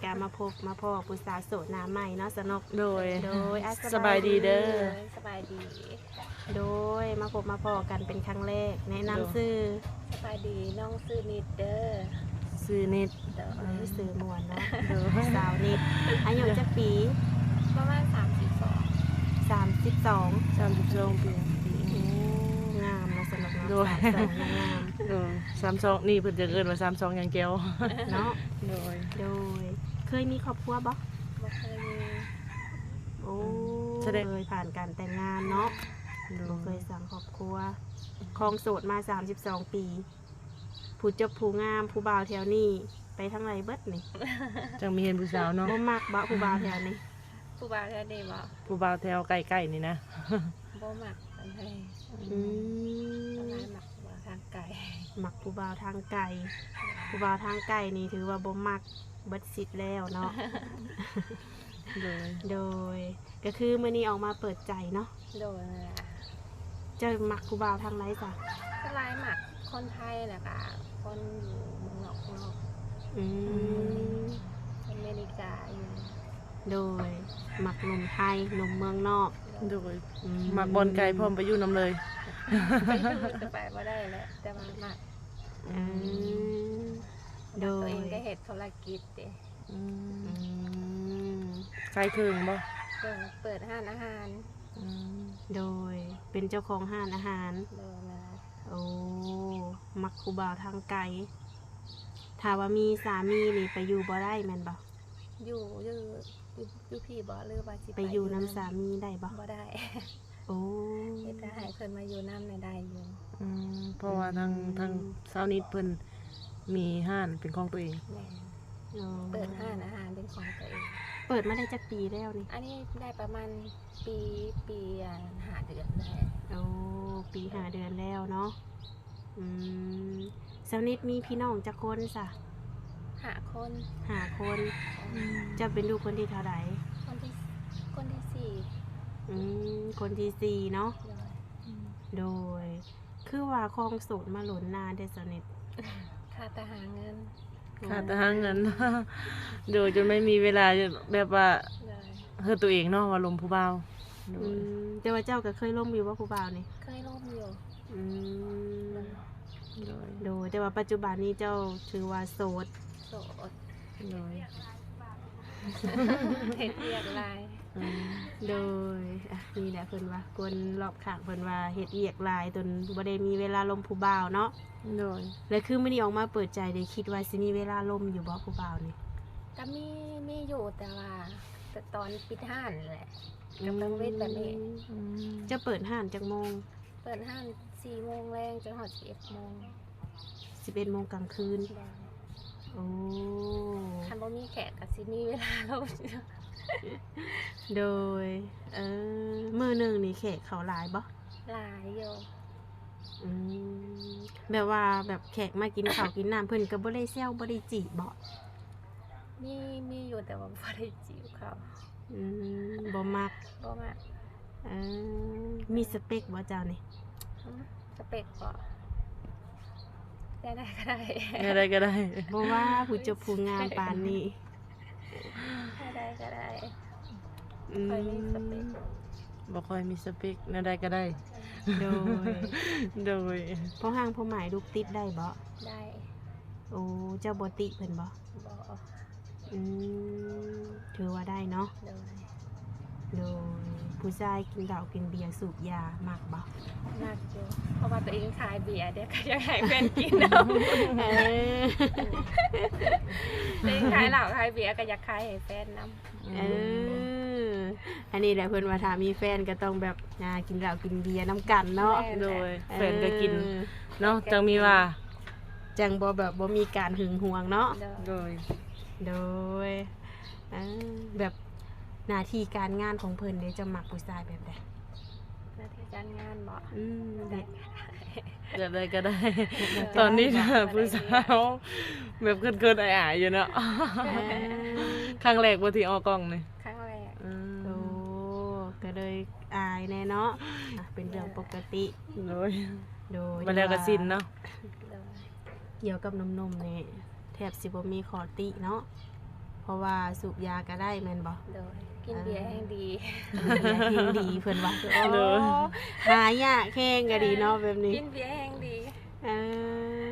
ก็มาพบมาพ่อผู้สาวโสดหน้าใหม่เนาะสนกโดยสบายดีเด้อ สบายดีโดยมาพบมาพ่อกันเป็นครั้งแรกแนะนำชื่อ สบายดีน้องซื้อนิดเด้อ ซื้อนิด เด้อ สื่อมวลเนาะสาวนิดอายุจักปี ประมาณ32 32 ปี งามเนาะสนกเนาะ โดย 32งาม โดย32นี่เพิ่นจะเอิ้นว่า32อย่างแก้ว เนาะ โดย โดยเคยมีครอบครัวบ่ บ่เคยมี โอ้ แสดง เคยผ่านการแต่งงานเนาะ โด บ่เค ย ยสร้างครอบครัวครองโสดมา32ปีผู้เจบผู้งามผู้บ่าวแถวนี้ไปทางไหนเบิดนี่ จังมีเห็นผู้สาวเนาะ บ่มักบ่ผู้บ่าวแถวนี้ ผู้บ่าวแท้นี่บ่ ผู้บ่าวแถวใกล้ๆนี่นะ บ่มักอันใด อืม ประมาณมักบ่ทางไกล มักผู้บ่าวทางไกลผู้บ่าวทางไกลนี่ถือว่าบ่มักเบิดสิทธิ์แล้วเนาะ โดย โดยก็คือมื้อนี้ออกมาเปิดใจเนาะ โดยนั่นล่ะ จะมักผู้บ่าวทางไหนจ้ะ ก็หลายมักคนไทยแล้วก็คนอยู่เมืองนอก อืม อเมริกาอยู่ โดยมักหนุ่มไทยหนุ่มเมืองนอก โดย อื มักบอลไก่พร้อมไปอยู่นำเลย ไปอยู่จะไปบ่ได้แหละแต่ว่ามัก อืมโด ตัวย เองก็เฮ็ดธุรกิจเด้ อืม อืม ใครถึงบ่ เปิดร้านอาหาร อืม โดยเป็นเจ้าของห้านอาหาร โดยนั่นล่ะ โอ้มักคูบ่าวทางไกลถ้าว่ามีสามีนี่ไปอยู่บ่ได้แม่นบ่ อยู่พี่บ่หรือว่าสิ ไปอยู่น้ำสามีได้บ่ บ่ได้ โอ้ เฮ็ดให้เพิ่นมาอยู่น้ำในได้อยู่ อืมเพราะว่าทางสาวนิดเพิ่นมีห้านเป็นของตัวเอง แม่น โอ้ เปิดร้านอาหารเป็นของตัวเอง เปิดมาได้จักปีแล้วนี่ อันนี้ได้ประมาณปีหาเดือนแล้ว โอ้ปี5 เดือนแล้วเนาะอืมสาวนิดมีพี่น้องจักคนซะ หาคน 5 คนจะเป็นลูกคนที่เท่าใด คนที่สี่ คนที่สี่เนาะ เลย โดยคือว่าคลองโสดมาหล่นนานได้สนิท ค่าทหารเงิน ค่ะแต่หาเงิน โดยจนไม่มีเวลาแบบว่า เลย เฮือตัวเองเนาะว่าลมผู้บ่าวโด อื ย มแต่ว่าเจ้าก็เคยล่มอยู่ว่าผู้บ่าวนี่ เคยร่มอยู่ อืม โดย โดยแต่ว่าปัจจุบันนี้เจ้าถือว่าโสด โสด โดย เฮ็ดเรียกลาย อืม โดยอ่ะนี่แหละเพิ่นว่าคนรอบข้างเพิ่นว่าเฮ็ดเอียกหลายจนบ่ได้มีเวลาลมผู้บ่าวเนาะ โดย แล้วคือมื้อนี้ออกมาเปิดใจได้คิดว่าสิมีเวลาลมอยู่บ่ผู้บ่าวนี่ ก็มีอยู่แต่ว่าแต่ตอนปิดห้านแหละกับกลางเวทแบบนี้ อืม จะเปิดห้านจักโมง เปิดห้าน4 โมงแรงจนหอด11 โมง 11 โมงกลางคืนโอ้ คันบ่มีแขกก็สิมีเวลาเรา โดยมื้อหนึงนี่แขกเขาหลายบ่ หลายอยู่ อืมแบบว่าแบบแขกมากินข้าวกินน้ำเพิ่นก็บ่ได้แซวบ่ได้จีบบ่ มีอยู่แต่ว่าบ่ได้จีบเขา บ่มัก บ่มาก เออมีสเปคบ่เจ้านี่ สเปกบ่ได้ก็ได้ อะไรก็ได้ บ่ว่าผู้จบผู้งามปานนี้ ได้ก็ได้ อื ค่อยมีสเปก บ่ค่อยมีสเปคอะไรก็ได้ โดย โดย พอห่างพอหมายลูกติดได้บ่ ได้ โอ้เจ้าบ่ติเพิ่นบ่ บ่ อืมถือว่าได้เนาะ โดย โดยผู้ชายกินเหล้ากินเบียร์สูบยามักบ่ มากอยู่เพราะว่าตัวเองขายเบียร์เด็กก็อยากให้เพื่อนกินเนาะ เออ ตัวเองขายเหล้าขายเบียร์ก็อยากขายให้แฟนนำ เอออันนี้แหละเพิ่นว่าถ้ามีแฟนก็ต้องแบบกินเหล้ากินเบียร์นํกันเนาะ โดยแฟนก็กิน เออ เนาะจังมีว่า จังบ่แบบบ่มีการหึงหวงเนาะ โดย โดย โดยแบบหน้าที่การงานของเพิ่นเด้จะมักผู้ชายแบบใด หน้าที่การงานบ่ ได้ เกิดอะไรก็ได้ ตอนนี้นะผู้สาวแบบเกินๆอายๆอยู่เนาะ ครั้งแรกบ่ที่ออกกล้องนี่ ครั้งแรก โอ้ก็เลยอายแน่เนาะเป็นเรื่องปกติ โดย โดย มาแล้วก็สิ้นเนาะ โดย เกี่ยวกับนมๆนี่แทบสิบ่มีขอติเนาะเพ ราะว่าสูบยาก็ได้แม่นบ่ โดยกินเบียร์แห้งดี เฮงดีเพิ่นว่าโอ้หายากแข้งก็ดีเนาะแบบนี้ กินเบียร์แห้งดี เออ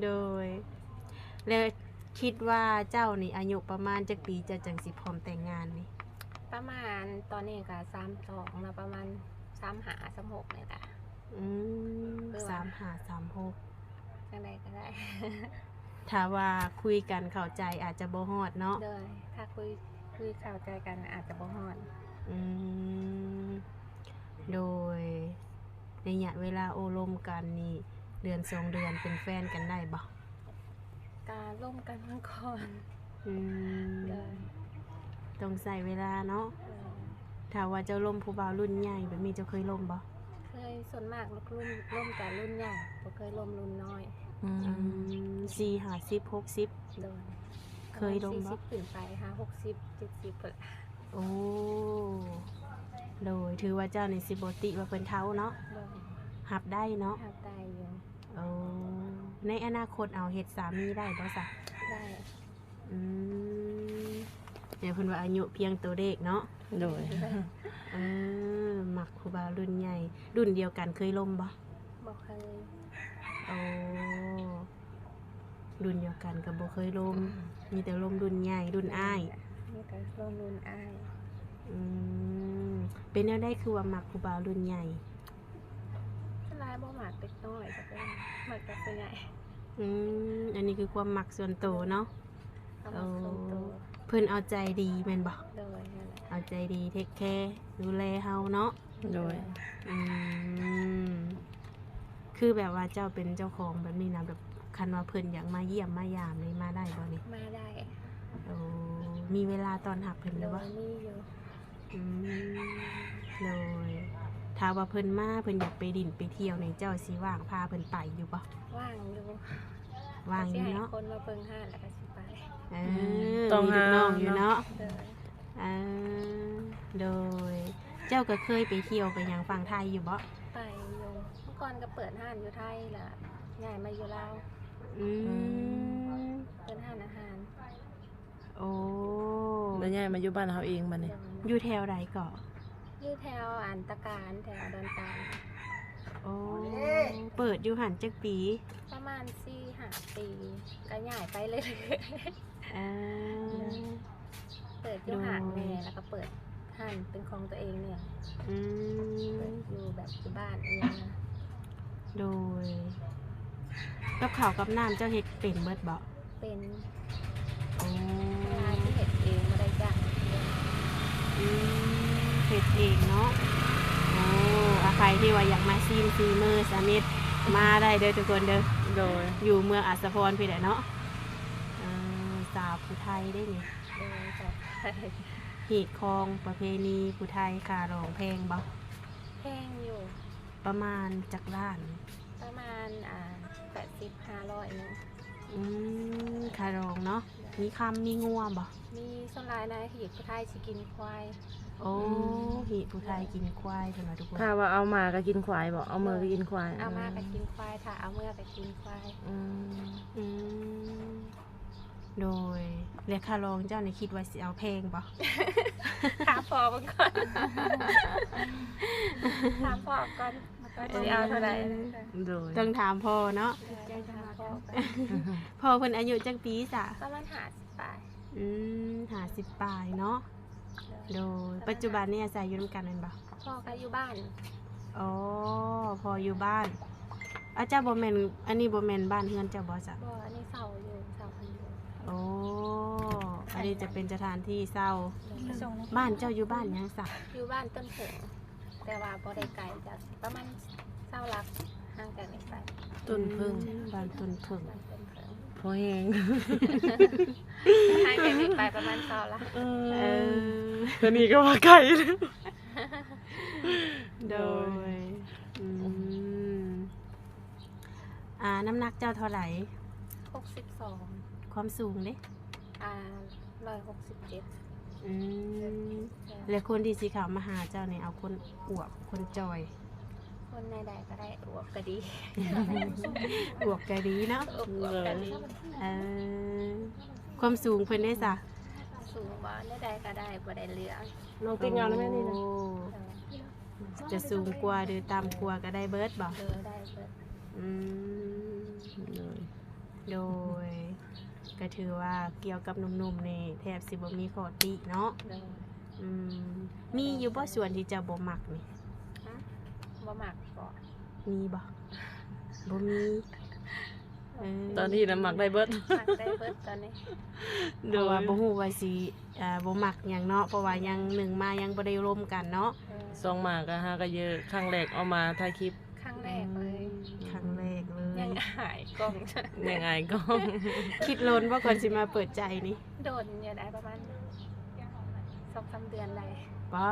โดยแล้วคิดว่าเจ้านี่อายุประมาณจักปีจะจังสิพร้อมแต่งงานนี่ ประมาณตอนนี้ก็32แล้วประมาณ35 36นี่ล่ะ อืม3536 จังไดก็ได้ ถ้าว่าคุยกันเข้าใจอาจจะบ่ฮอดเนาะ โดยถ้าคุยเข้าใจกันอาจจะบ่ฮอด อืมโดยระยะเวลาโอลมกันนี่เดือน2 เดือนเป็นแฟนกันได้บ่ การร่วมกันมาก่อน อืม โดย ต้องใส่เวลาเนาะถ้าว่าเจ้าล่มผู้บ่าวรุ่นใหญ่แบบนี้เจ้าเคยล่มบ่ เคยส่วนมากร่วมแต่รุ่นใหญ่บ่เคยร่วมรุ่นน้อย อืม 4 50 60 โดย เคยร่วมบ่ 40ขึ้นไป60 70พุ่นล่ะ โอ้โดยถือว่าเจ้าในสิบติว่าเป็นเท้าเนาะ โดย หับได้เนาะ ทำได้อยู่ โอ้ในอนาคตเอาเฮ็ดสามีได้บ่ซะ ได้ อืมเดี๋ยวเพิ่นว่าอายุเพียงตัวเด็กเนาะ โดย มักครูบารุ่นใหญ่รุ่นเดียวกันเคยล่มบ่ บ่เคย โอ้รุ่นเดียวกันก็บ่เคยล่มมีแต่ล่มรุ่นใหญ่รุ่นอ้าย มีแต่ร่วมรุ่นอ้าย อืมเป็นแนวได้คือว่ามักครูบารุ่นใหญ่ สลายบ่หมากเด็กน้อยก็เป็นหมากแต่ส่วนใหญ่ อันนี้คือความมักส่วนตัวเนาะ เอามาส่งตัว เพิ่นเอาใจดีแม่นบ่ โดยนั่นแหละ เอาใจดีเทคแคร์ดูแลเฮาเนาะ โดย อืมคือแบบว่าเจ้าเป็นเจ้าของแบบนี้นะแบบคันว่าเพิ่นอยากมาเยี่ยมมายามเลยมาได้บ่นี่ มาได้ โอ้มีเวลาตอนหักเพิ่นห โด รือว่าย มีอยู่ อืมโดยถ้าว่าเพิ่นมาเพิ่นอยากไปดินไปเที่ยวนี่เจ้าสิว่างพาเพิ่นไปอยู่บ่ ว่างอยู่ ว่างอยู่ สิให้ เนาะ คนมาเบิ่งห้านแล้วก็สิไป เอ ต้อง มีลูกน้องอยู่ หา เนาะ โดย อ่าโดย เจ้าก็เคยไปเที่ยวไปหยังฝั่งไทยอยู่บ่ ไปอยู่เมื่อก่อนก็เปิดห้านอยู่ไทยล่ะย้ายมาอยู่ลาว อืม เปิดห้านอาหาร โอ้ แล้วยายมาอยู่บ้านเฮาเองบัดนี้ อยู่แถวใดเกาะ อยู่แถวอันตะการแถวดอนตาล โอ้เปิดอยู่หันจักปี ประมาณ4-5 ปีก็ย้ายไปเลย อ่า เปิดอยู่ห้างแม่แล้วก็เปิดห้านเป็นของตัวเองเนี่ย อื เปิ ม ดอยู่แบบที่บ้านเองนะ โดยกับข้าวกับน้ำเจ้าเฮ็ดเป็นเบิดบ่ เป็น โอ้ งานที่เห็ดเองไม่ได้จ้าง อืมเฮ็ดเองเนาะโอ้อาใครที่ว่าอยากมาซีนซีมือสามิตมาได้เด้อทุกคนเด้อ โดย อยู่เมืองอัศพรพี่แหละเนาะสาวผู้ไทยได้นี่ โดยจาก หีดคองประเพณีผู้ไทยคารองแพงบ่ แพงอยู่ ประมาณจักล้าน ประมาณ80-500นึง คารองเนาะมีคำมีงัวบ่ มีส่วนหลายนะหีดผู้ไทยสิกินควาย โอ้หีดผู้ไทยกินควายเท่านั้นทุกคน ถ้าว่าเอามาก็กินควายบ่เอามือก็กินควาย เอามาก็กินควายถ้าเอาเมื่อก็กินควาย อืม อืมโดยเรียกคารองเจ้าในคิดว่าสิเอาแพงบ่ ถามพ่อมันก่อนถามพ่อก่อนสิเอาเท่าไหร่ โดย ต้องถามพ่อเนาะ ถามพ่อก่อน พ่อเพิ่นอายุจักปีซะ ประมาณ50 บาท 50ปลายเนาะโดยปัจจุบันนี่อาศัยอยู่นำกันแม่นบ่ พ่อก็อยู่บ้าน อ๋อพออยู่บ้านอาจารย์บ่แม่นอันนี้บ่แม่นบ้านเฮือนเจ้าบ่ซะ บ่อันนี้เสาอยู่เสาพันอยู่ โอ้อันนี้จะเป็นสถานที่เศร้าบ้านเจ้าอยู่บ้านหยังซะ อยู่บ้านต้นเถิงแต่ว่าบ่ได้ไกลจากประมาณ20 ลักห่างกันอีกไป ต้นพึ่ง บ้านต้นพึ่ง บ้านต้นเถิง พอแห้ง ห่างกันอีกไปประมาณ20ลัก เออ ตัวนี้ก็ว่าไก่แล้ว โดยน้ำหนักเจ้าเท่าไหร่ 62 ความสูงเด้ 167 อืมแล้วคนที่สีขาวมาหาเจ้าเนี่ยเอาคนอวบคนจอย คนใดๆก็ได้อวบก็ดี อวบก็ดีเนาะ อวบก็ดี เออความสูงเพิ่นได้ซะ สูงบ่ได้ใดก็ได้บ่ได้เหลือ น้องติดงานแล้วแม่นี่นะ โอ้ เออ จะสูงกว่าหรือต่ำกว่าก็ได้เบิดบ่ เออได้เบิด อืม เลย โดยก็ถือว่าเกี่ยวกับหนุ่มๆนี่แทบสิบ่มีข้อติเนาะ เด้อ อืมมีอยู่บ่ส่วนที่จะบ่มักนี่ ฮะบ่มักบ่ มีบ่บ่มีเออ ตอนนี้น้ำหมักได้เบิด มักได้เบิดตอนนี้ เพราะว่าบ่ฮู้ว่าสิบ่มักหยังเนาะเพราะว่ายังหนึ่งมายังบ่ได้ร่วมกันเนาะ เออ ซองมาก็หาก็เยอะครั้งแรกเอามาถ่ายคลิป ครั้งแรกเลย ครั้งแรกเลย ยังหายกล้อง ยังไงก็ คิดล้นว่าก่อนสิมาเปิดใจนี่ โดนอยู่ได้ประมาณ2-3 เดือนได้ ป๊อ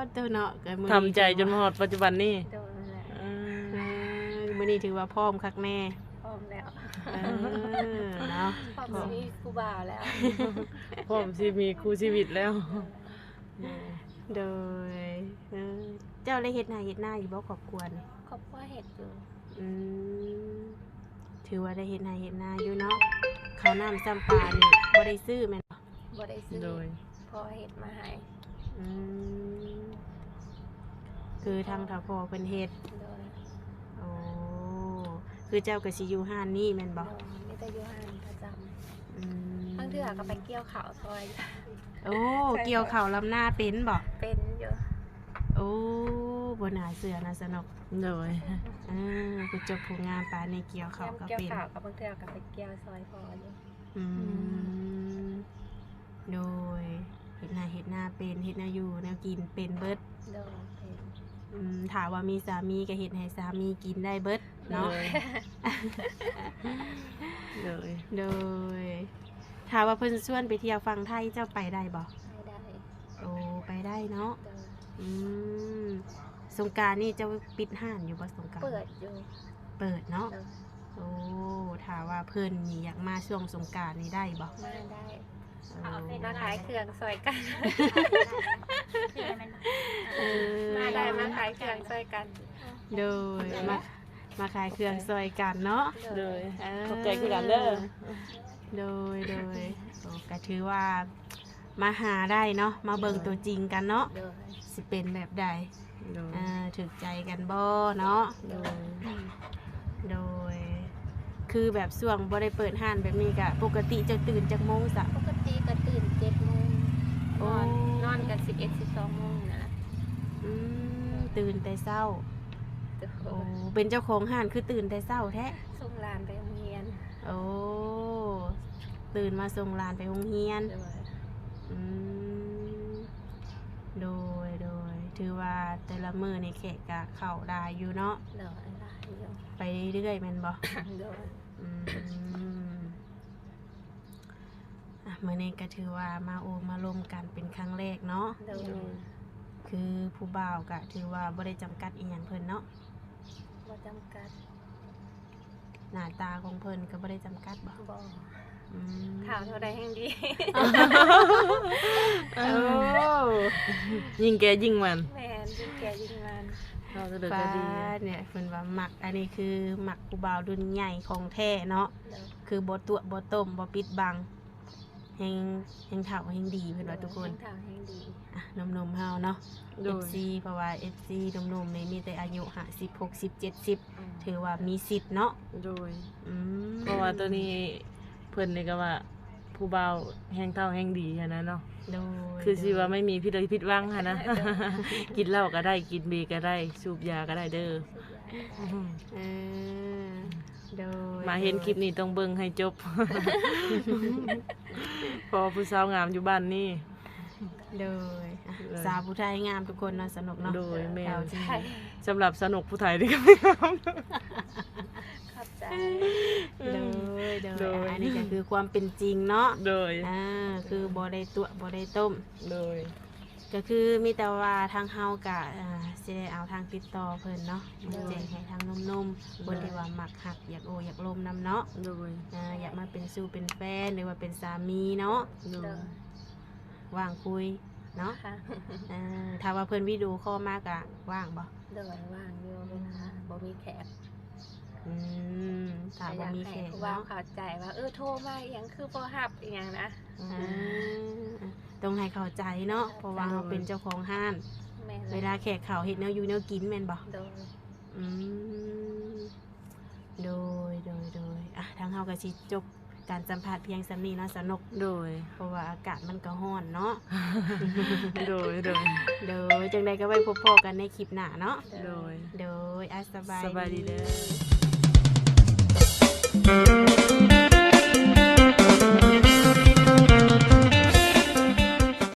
ดเด้อเนาะก็มื้อ ทำใจจนฮอดปัจจุบันนี้ โดนแหละ อืม มื้อนี้ถือว่าพร้อมคักแน่ พร้อมแล้ว เออเนาะ พร้อมสิมีครูบ่าวแล้ว พร้อมสิมีคู่ชีวิตแล้ว โดยเจ้าได้เฮ็ดนาเฮ็ดหน้าอยู่บ่ครอบครัวนี่ ครอบครัวเฮ็ดอยู่ อืมถือว่าได้เฮ็ดนาเฮ็ดหน้าอยู่เนาะข้าวน้ำซ้ำปลานี่บ่ได้ซื้อแม่นบ่ บ่ได้ซื้อ โดย พอเฮ็ดมาให้ อืมคือทางทพ่อเพิ่นเฮ็ด โดย โอ้คือเจ้าก็สิอยู่ห้านนี่แม่นบ่ โดยมีแต่อยู่ห้านประจำ อืม บางเทื่อก็ไปเกี่ยวข้าวซอย โอ้เกี่ยวข้าวลำหน้าเป็นบ่ เป็นอยู่ โอ้บ่น่าเชื่อนะสนก โดย ผู้จบผู้งามปานนี้เกี่ยวข้าวก็ เกี่ยว เป็น ข้าวกับบางเทื่อก็ไปเกี่ยวซอยพออยู่ อืมโดยเฮ็ดนาเฮ็ดหน้าเป็นเฮ็ดนาอยู่แนวกินเป็นเบิด โดยเป็น ถ้าว่ามีสามีก็เฮ็ดให้สามีกินได้เบิด โด เนาะ ยโดย โดยถ้าว่าเพิ่นชวนไปเที่ยวฝั่งไทยเจ้าไปได้บ่ ไม่ได้ โอ้ไปได้เนาะ โดย อืมสงกรานต์นี่เจ้าปิดห้านอยู่บ่สงกรานต์ เปิดอยู่ เปิดเนาะ โดย โอ้ถ้าว่าเพิ่นนี่อยากมาช่วงสงกรานต์นี่ได้บ่ มาได้ โอ้ มาขายเครื่องซอยกัน เออ มาได้มาขายเครื่องซอยกัน โดยมาขายเครื่องซอยกันเนาะ โดย เออ ขอบใจคือกันเด้อ โดยโอ้ก็ถือว่ามาหาได้เนาะมาเบิ่งตัวจริงกันเนาะ โดย สิเป็นแบบใด โดย ถึกใจกันบ่เนาะ โดย โดย คือแบบช่วงบ่ได้เปิดห้านแบบนี้ก็ปกติเจะตื่นจากโมงซะ ปกติก็ตื่น7 โมง โอ้ นอนกัน11-12 โมงนั่นแหละ ตื่นแต่เช้า โด โอ้ ย เป็นเจ้าของห้านคือตื่นแต่เช้าแท้ ส่งหลานไปโรงเรียน โอ้ตื่นมาส่งหลานไปโรงเรียน โดย อืมโดยถือว่าแต่ละมื้อนี่แขกก็เข้าได้อยู่เนาะ โดยหลายอยู่ ไปเรื่อยๆแม่นบ่ โดย อืมมื้อนี้ก็ถือว่ามาโอมาลมกันเป็นครั้งแรกเนาะ โดย คือผู้บ่าวก็ถือว่าบ่ได้จำกัดอีหยังเพิ่นเนาะ บ่จำกัด หน้าตาของเพิ่นก็บ่ได้จำกัดบ่ บ่ อืม ข่าวเท่าใดแห่งดี โอ้ ยิ่งแกยิ่งมัน แม่นยิ่งแก่ยิ่งมัน เราจะเดิน ฟ้า ก็ดี เนี่ยเพิ่นว่ามักอันนี้คือมักผู้บ่าวรุ่นใหญ่ของแท้เนาะ โดย คือบ่ตัวบ่ต้มบ่ปิดบังแฮงเฒ่าแฮงดีเพิ่นว่าทุกคน ข่าวแห่งดี อ่ะหนุ่มๆเฮาเนาะ โดย FC เพราะว่า FC หนุ่มๆนี่มีแต่อายุ50 60 70 อืม ถือว่ามีสิทธิ์เนาะ โดย อืม เพราะว่าตัวนี้เพิ่นนี่ก็ว่าผู้บ่าวแห่งเท่าแห่งดีหั้นนะเนาะ โดย คือสิว่าไม่มีพิษเลยพิษวังหั่นนะ กินเหล้าก็ได้กินเบียร์ก็ได้สูบยาก็ได้เด้อ เออโดย มาเห็นคลิปนี้ต้องเบิ่งให้จบ เพอผู้สาวงามอยู่บ้านนี่ โดยอ่ะสาวผู้ไทยงามทุกคนเนาะสนุกเนาะ โดยแม่ เอาจริง ใช่ สำหรับสนุกผู้ไทยนี่ก็ไม่งาม ขอบใจ โดยอันนี้ก็คือความเป็นจริงเนาะ โดย คือบ่ได้ตัวบ่ได้ต้ม โดย ก็คือมีแต่ว่าทางเฮากะสิได้เอาทางติดต่อเพิ่นเนาะมาแจ้งให้ทางหนุ่มๆคนที่ว่ามักหักอยากโออยากลมนํเนาะ โดย อยากมาเป็นสู่เป็นแฟนหรือว่าเป็นสามีเนาะ โดย ว่างคุยเนาะ ค่ะ ถ้าว่าเพิ่นวิดีโอคอลมากะว่างบ่ โดยว่างอยู่เวลาบ่มีแขก ถ้าบ่มีแขก ว่า เนาะ เข้าใจว่าโทรมาอีหยังคือบ่รับอีหยังนะ ต้องให้เข้าใจเนาะเพราะว่าเราเป็นเจ้าของห้าน แม่ เวลาแขกเขาเฮ็ดแนวอยู่แนวกินแม่นบ่ โดย อืมโดยอ่ะทางเฮาก็สิจบการสัมภาษณ์เพียงส่ำนี้เนาะสนุก โดย เพราะว่าอากาศมันก็ร้อนเนาะ โดย โดยจังใดก็ไว้พบพอกันในคลิปหน้าเนาะ โดย โดยสบาย สบายดีเด้อ